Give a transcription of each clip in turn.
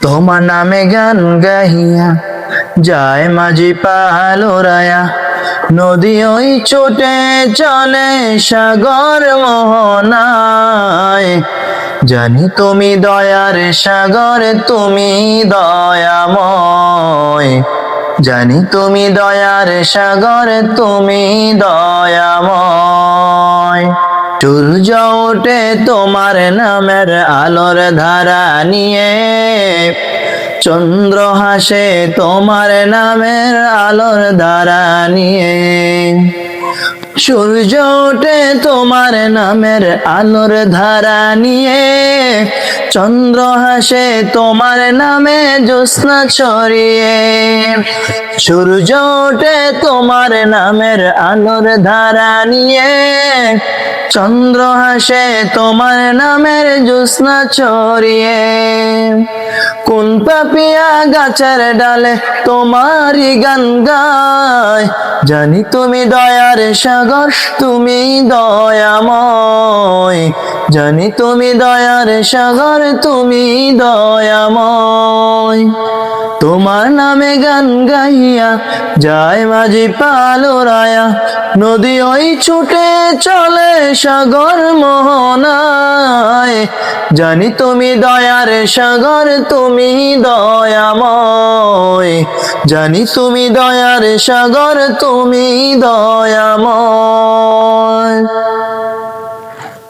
তোমার নামে গান গাহিয়া যায় মাঝি পালোরায়া, নদী ওই ছোটে চলে সাগর মোহনায়। জানি তুমি দয়ার সাগর, তুমি দয়াময়। জানি তুমি দয়ার সাগর, তুমি দয়াময়। সূর্য ওঠে তোমার নামের আলোর ধারা নিয়ে, চন্দ্র হাসে তোমার নামের আলোর ধারা নিয়ে। সূর্য ওঠে তোমার নামের আলোর ধারা নিয়ে, চন্দ্র হাসে তোমার নামে জ্যোৎস্না ছড়িয়ে। সূর্য ওঠে তোমার নামের আলোর ধারা নিয়ে, চন্দ্র হাসে তোমার নামের জ্যোৎস্না ছড়িয়ে। কোন পাপিয়া গাছের ডালে তোমারই গান গায়, জানি তুমি দয়ার সাগর, তুমি দয়াময়। জানি তুমি দয়ার সাগর, তুমি দয়াময়। তোমার নামে গান গাইয়া যায় মাঝি পালোরায়া, নদী ওই ছুটে চলে সাগর মোহনায়। জানি তুমি দয়ার সাগর, তুমি দয়াময়। জানি তুমি দয়ার সাগর, তুমি দয়াময়।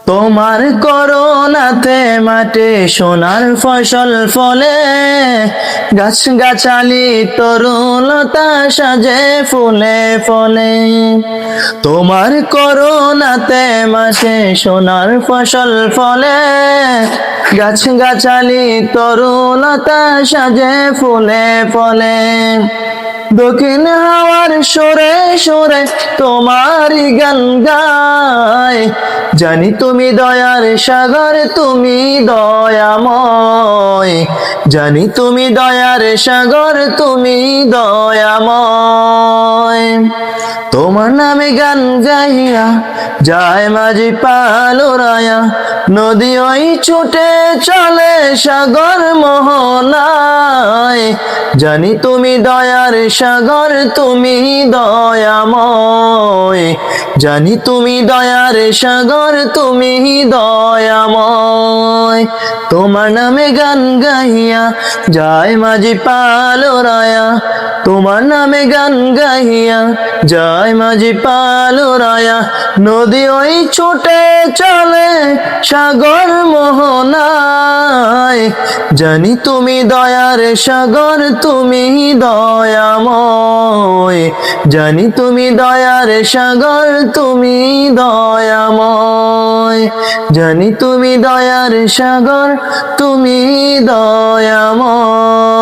তোমার করুণাতে মাঠে সোনার ফসল ফলে, গাছ গাছালি তরুলতা সাজে ফুলে ফলে। তোমার করুণাতে মাঠে সোনার ফসল ফলে, গাছ গাছালি তরুলতা সাজে ফুলে ফলে। দক্ষিণ হাওয়ার সুরে সুরে তোমারই গান গায়, জানি তুমি দয়ার সাগর, তুমি দয়াময়। জানি তুমি দয়ার সাগর, তুমি দয়াময়। তোমার নামে গান গাইয়া যায় মাঝি পালোরায়া, নদী ওই ছুটে চলে সাগর মোহনায়। জানি তুমি দয়ার সাগর, তুমি দয়াময়। জানি তুমি দয়ার সাগর, তুমি দয়াময়। তোমার নামে গান গাইয়া যায় মাঝি পালোরায়া, তোমার নামে গান গাইয়া যায় মাঝি পালোরায়া, নদী ওই ছুটে চলে সাগর মোহনায়। জানি তুমি দয়ার সাগর, তুমি দয়াময়। জানি তুমি দয়ার সাগর, তুমি দয়াময়। জানি তুমি দয়ার সাগর, তুমি দয়াময়।